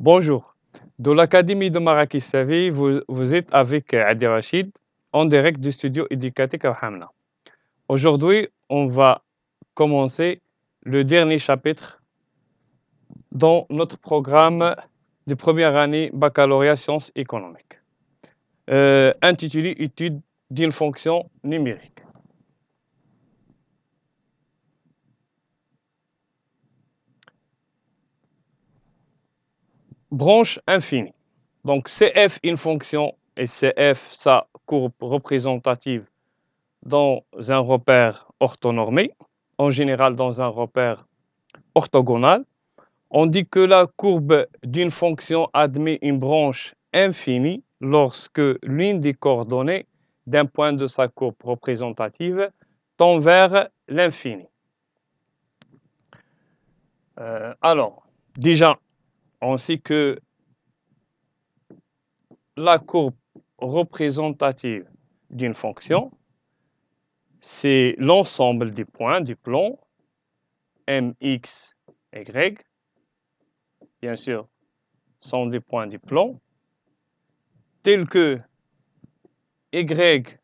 Bonjour. De l'Académie de Marrakech Savi, vous êtes avec Adi Rachid en direct du studio éducatif à Hamna. Aujourd'hui, on va commencer le dernier chapitre dans notre programme de première année baccalauréat sciences économiques, intitulé Étude d'une fonction numérique. Branche infinie. Donc CF une fonction et CF sa courbe représentative dans un repère orthonormé, en général dans un repère orthogonal. On dit que la courbe d'une fonction admet une branche infinie lorsque l'une des coordonnées d'un point de sa courbe représentative tend vers l'infini. Alors, déjà, on sait que la courbe représentative d'une fonction, c'est l'ensemble des points du plan mx, y, bien sûr, sont des points du plan, tels que y,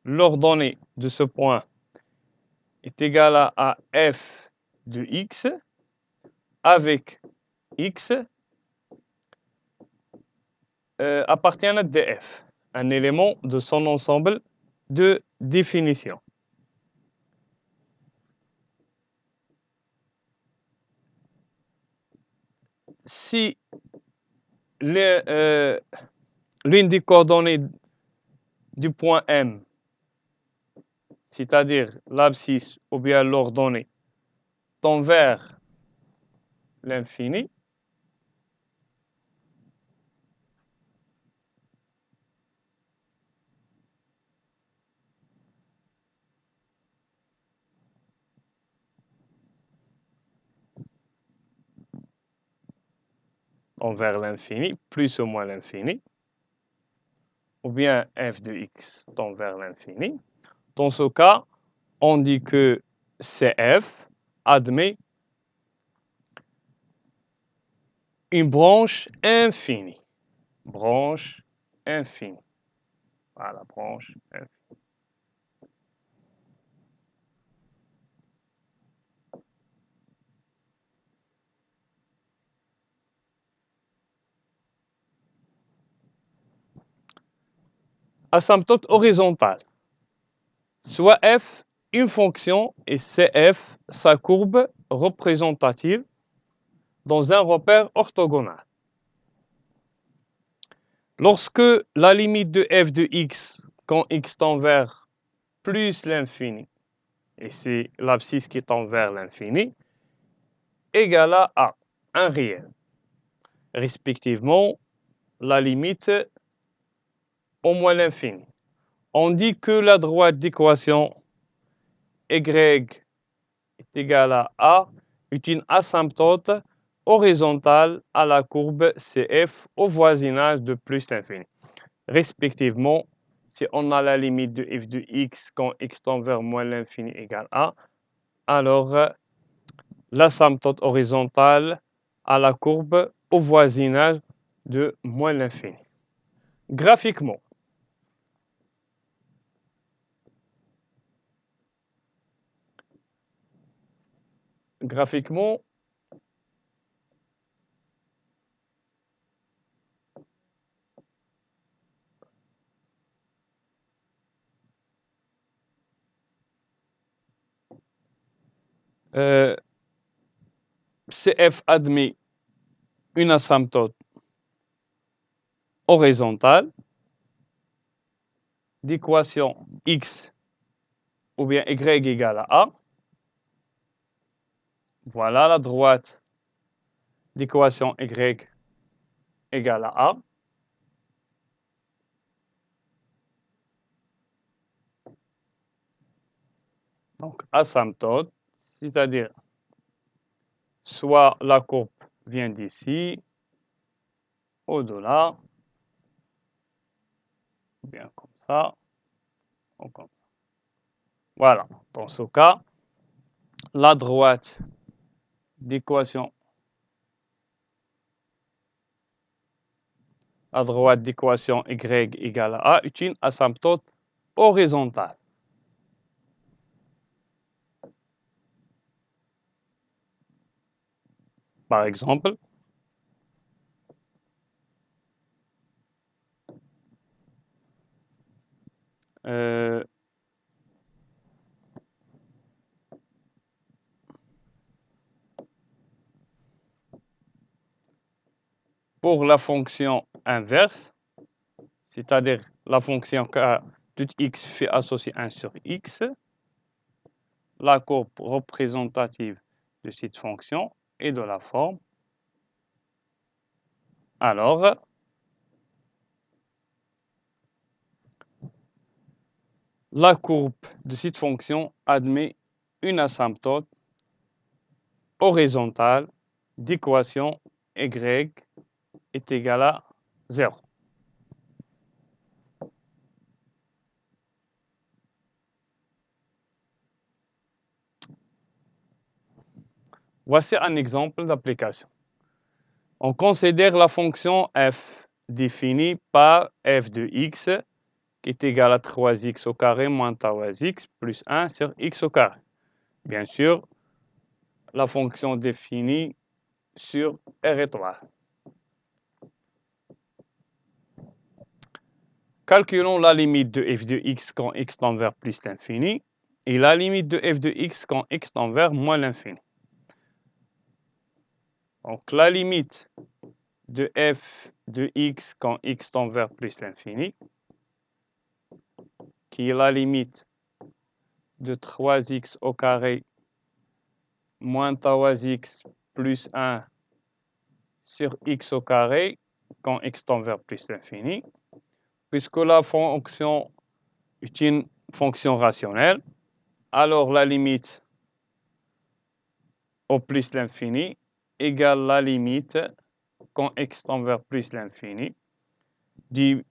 l'ordonnée de ce point, est égale à f de x, avec x appartient à df, un élément de son ensemble de définition. Si l'une des coordonnées du point M, c'est-à-dire l'abscisse ou bien l'ordonnée, tend vers l'infini, vers l'infini, plus ou moins l'infini, ou bien f de x tend vers l'infini. Dans ce cas, on dit que CF admet une branche infinie. Branche infinie. Voilà, branche infinie. Asymptote horizontale. Soit f une fonction et CF sa courbe représentative dans un repère orthogonal. Lorsque la limite de f de x, quand x tend vers plus l'infini, et c'est l'abscisse qui tend vers l'infini, égale à A, un réel. Respectivement, la limite au moins l'infini. On dit que la droite d'équation y est égale à A est une asymptote horizontale à la courbe CF au voisinage de plus l'infini. Respectivement, si on a la limite de f de x quand x tend vers moins l'infini égale A, alors l'asymptote horizontale à la courbe au voisinage de moins l'infini. Graphiquement, CF admet une asymptote horizontale d'équation x ou bien y égale à A. Voilà la droite d'équation y égale à A. Donc asymptote, c'est-à-dire soit la courbe vient d'ici, au-delà, ou bien comme ça, ou comme ça. Voilà, dans ce cas, la droite d'équation La droite d'équation y égale à A est une asymptote horizontale. Par exemple, pour la fonction inverse, c'est-à-dire la fonction que tout x fait associer 1 sur x, la courbe représentative de cette fonction est de la forme. Alors, la courbe de cette fonction admet une asymptote horizontale d'équation y est égale à 0. Voici un exemple d'application. On considère la fonction f définie par f de x qui est égal à 3x au carré moins 3x plus 1 sur x au carré. Bien sûr, la fonction définie sur R étoile. Calculons la limite de f de x quand x tend vers plus l'infini et la limite de f de x quand x tend vers moins l'infini. Donc la limite de f de x quand x tend vers plus l'infini, qui est la limite de 3x au carré moins 3x plus 1 sur x au carré quand x tend vers plus l'infini, puisque la fonction est une fonction rationnelle, alors la limite au plus l'infini égale la limite quand x tend vers plus l'infini du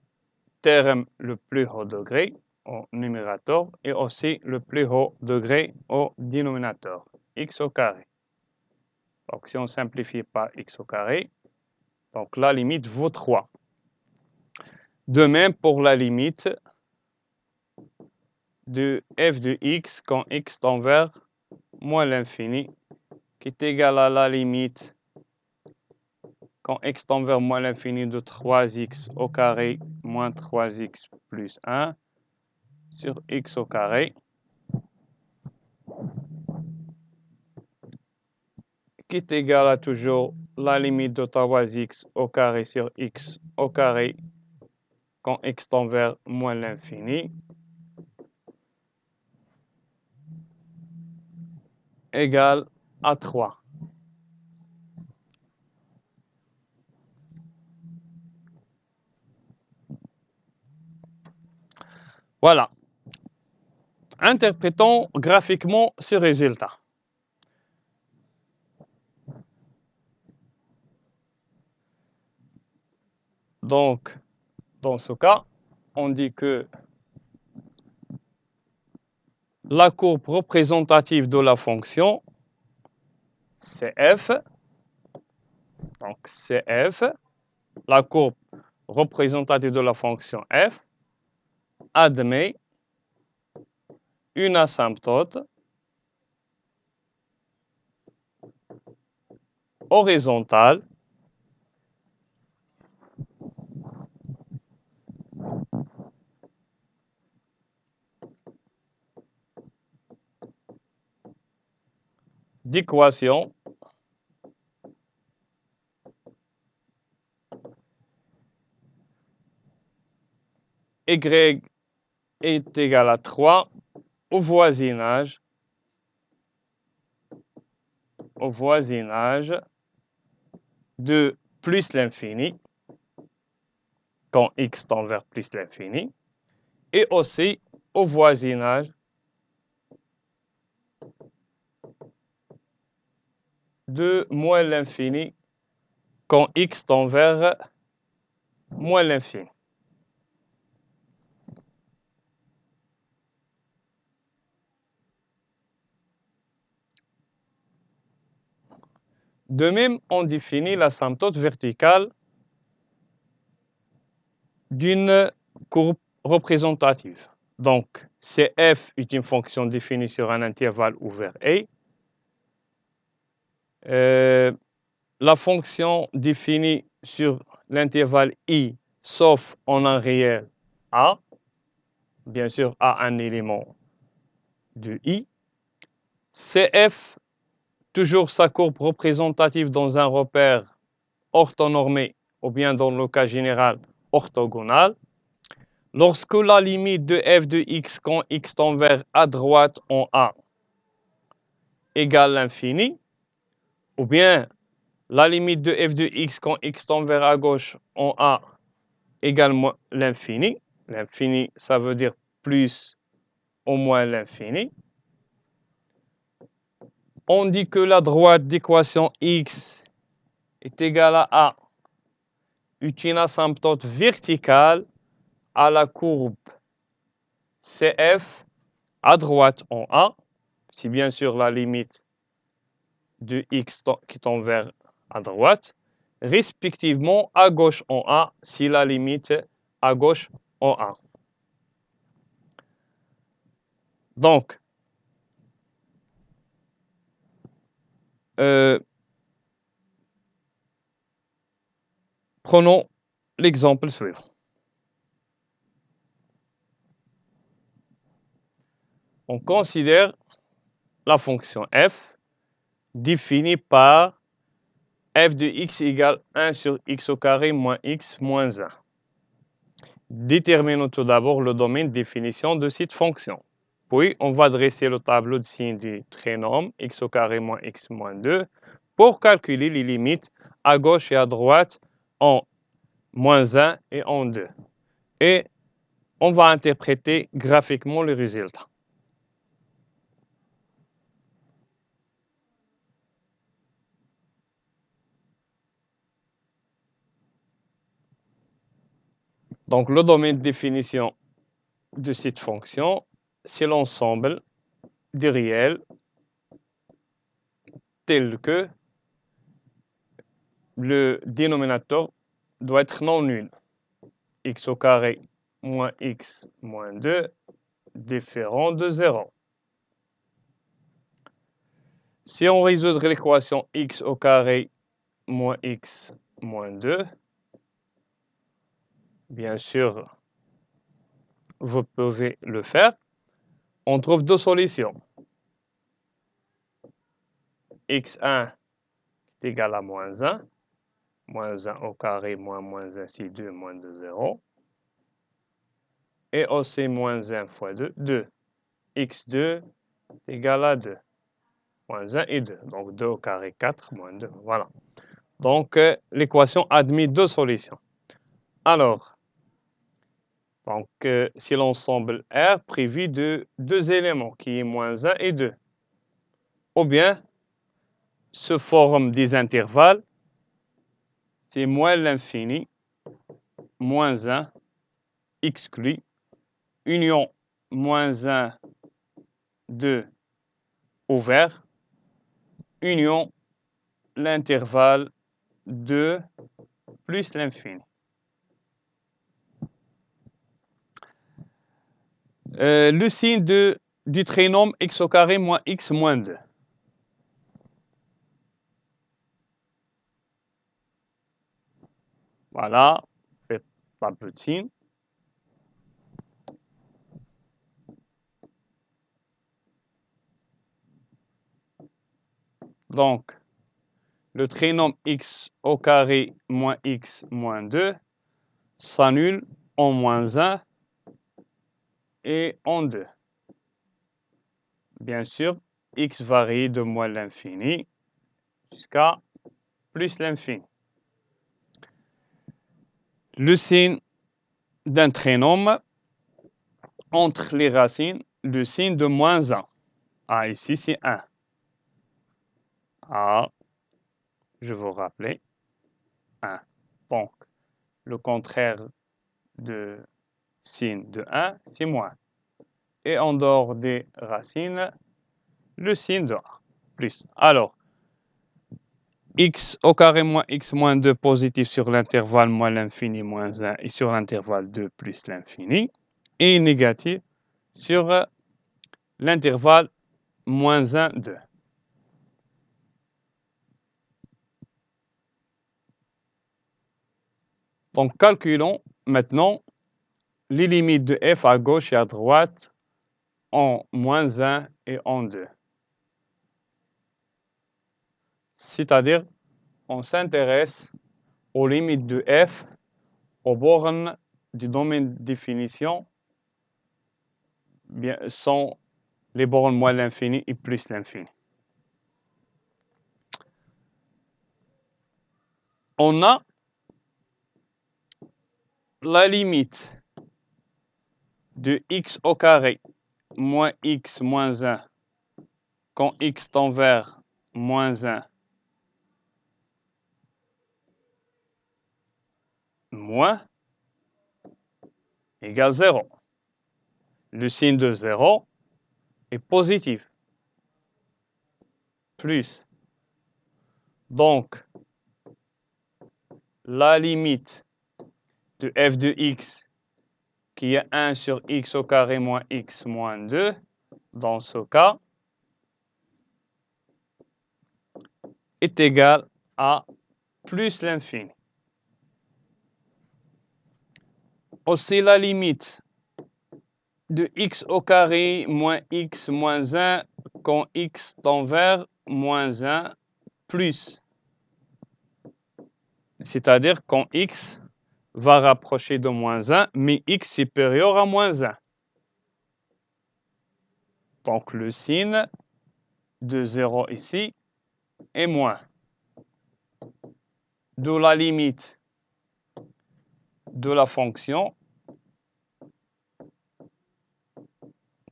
terme le plus haut degré au numérateur et aussi le plus haut degré au dénominateur, x au carré. Donc si on simplifie par x au carré, donc la limite vaut 3. De même pour la limite de f de x quand x tend vers moins l'infini, qui est égale à la limite quand x tend vers moins l'infini de 3x au carré moins 3x plus 1 sur x au carré, qui est égal à toujours la limite de 3x au carré sur x au carré quand x tend vers moins l'infini, égale à 3. Voilà. Interprétons graphiquement ce résultat. Donc, dans ce cas, on dit que la courbe représentative de la fonction, c'est f. Donc, c'est f. La courbe représentative de la fonction f admet une asymptote horizontale d'équation y est égal à 3 au voisinage de plus l'infini quand x tend vers plus l'infini et aussi au voisinage de moins l'infini quand x tend vers moins l'infini. De même, on définit l'asymptote verticale d'une courbe représentative. Donc, CF est une fonction définie sur un intervalle ouvert A. La fonction définie sur l'intervalle I, sauf en un réel A, bien sûr, A un élément de I. CF, toujours sa courbe représentative dans un repère orthonormé, ou bien dans le cas général, orthogonal. Lorsque la limite de f de x quand x tend vers à droite en A égale l'infini, ou bien la limite de f de x quand x tend vers à gauche en A égale l'infini. L'infini, ça veut dire plus ou moins l'infini. On dit que la droite d'équation x est égale à A est une asymptote verticale à la courbe CF à droite en A, si bien sûr la limite de x qui tend vers à droite, respectivement à gauche en A, si la limite à gauche en A. Donc, prenons l'exemple suivant. On considère la fonction f définie par f de x égale 1 sur x au carré moins x moins 1. Déterminons tout d'abord le domaine de définition de cette fonction. Puis, on va dresser le tableau de signes du trinôme x au carré moins x moins 2 pour calculer les limites à gauche et à droite en moins 1 et en 2. Et on va interpréter graphiquement le résultat. Donc, le domaine de définition de cette fonction, c'est l'ensemble des réels tels que le dénominateur doit être non nul. X au carré moins x moins 2 différent de 0. Si on résout l'équation x au carré moins x moins 2, bien sûr, vous pouvez le faire. On trouve deux solutions. x1 est égal à moins 1. Moins 1 au carré moins moins 1, c'est 2, moins 2, 0. Et aussi moins 1 fois 2, 2. x2 est égal à 2. Moins 1 et 2. Donc 2 au carré, 4, moins 2. Voilà. Donc l'équation admet deux solutions. Alors, donc, si l'ensemble R prévu de deux éléments, qui est moins 1 et 2, ou bien se forme des intervalles, c'est moins l'infini, moins 1, exclu, union moins 1, 2, ouvert, union l'intervalle 2 plus l'infini. Le signe du trinôme x au carré moins x moins 2. Voilà, faites un peu de signe. Donc, le trinôme x au carré moins x moins 2 s'annule en moins 1 et en 2. Bien sûr, x varie de moins l'infini jusqu'à plus l'infini. Le signe d'un trinôme entre les racines, le signe de moins 1. Ah, ici, c'est 1. Ah, je vous rappelle, 1. Donc, le contraire de signe de 1, c'est moins. Et en dehors des racines, le signe de 1, plus. Alors, x au carré moins x moins 2 positif sur l'intervalle moins l'infini moins 1 et sur l'intervalle 2 plus l'infini, et négatif sur l'intervalle moins 1, 2. Donc calculons maintenant les limites de f à gauche et à droite en moins 1 et en 2. C'est-à-dire, on s'intéresse aux limites de f aux bornes du domaine de définition sont les bornes moins l'infini et plus l'infini. On a la limite de x au carré moins x moins 1 quand x tend vers moins 1 moins égale 0. Le signe de 0 est positif. Plus. Donc, la limite de f de x qui est 1 sur x au carré moins x moins 2, dans ce cas, est égale à plus l'infini. Aussi la limite de x au carré moins x moins 1 quand x tend vers moins 1 plus. C'est-à-dire quand x va rapprocher de moins 1, mais x supérieur à moins 1. Donc le signe de 0 ici est moins. De la limite de la fonction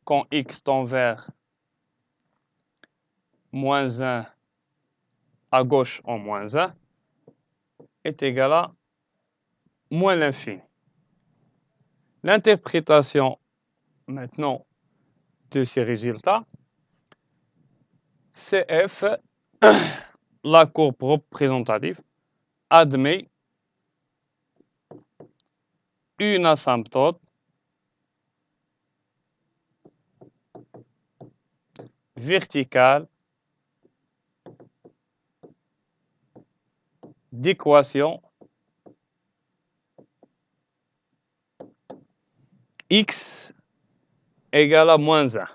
quand x tend vers moins 1 à gauche en moins 1 est égal à moins l'infini. L'interprétation maintenant de ces résultats, CF, la courbe représentative, admet une asymptote verticale d'équation x égale à moins 1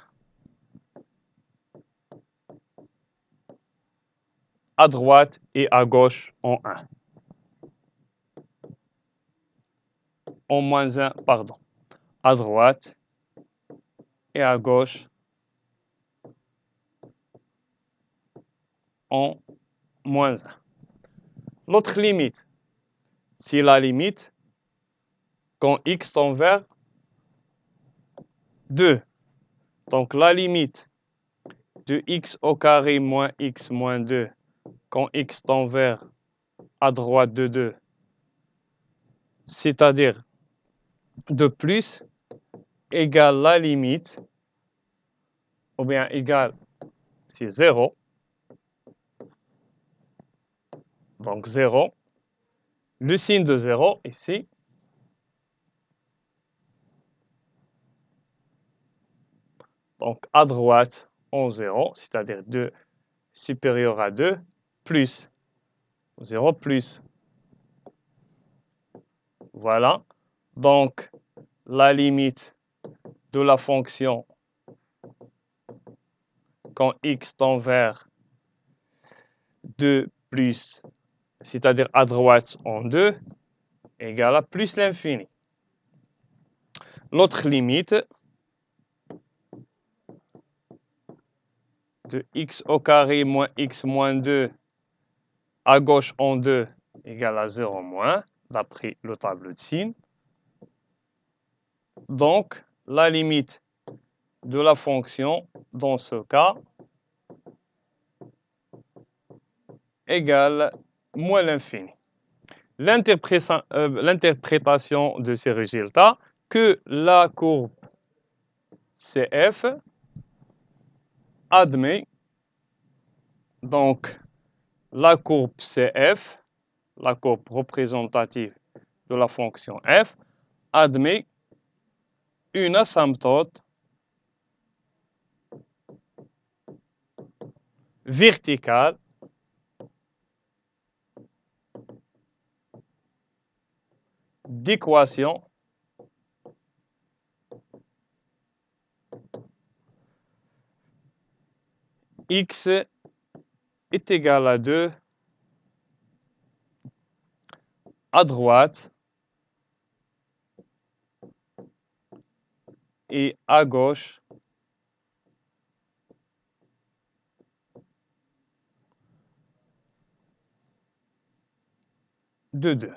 à droite et à gauche en 1. En moins 1, pardon, à droite et à gauche en moins 1. L'autre limite, c'est la limite quand x tend vers 2. Donc la limite de x au carré moins x moins 2 quand x tend vers à droite de 2, c'est-à-dire de plus, égale la limite, ou bien égale, c'est 0. Donc 0. Le signe de 0 ici. Donc à droite en 0, c'est-à-dire 2 supérieur à 2, plus 0 plus. Voilà. Donc la limite de la fonction quand x tend vers 2 plus, c'est-à-dire à droite en 2, égale à plus l'infini. L'autre limite de x au carré moins x moins 2 à gauche en 2 égale à 0 moins, d'après le tableau de signes. Donc, la limite de la fonction, dans ce cas, égale moins l'infini. L'interprétation de ces résultats, que la courbe CF admet donc la courbe CF, la courbe représentative de la fonction f, admet une asymptote verticale d'équation x est égal à 2 à droite et à gauche de 2.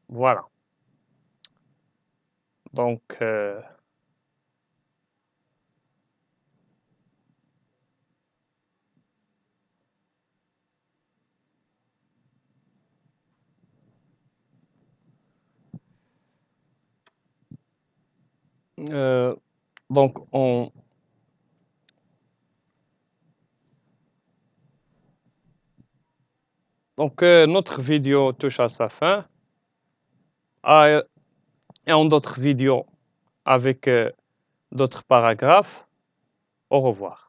Voilà. Donc, euh, donc, notre vidéo touche à sa fin. Et en d'autres vidéos avec d'autres paragraphes. Au revoir.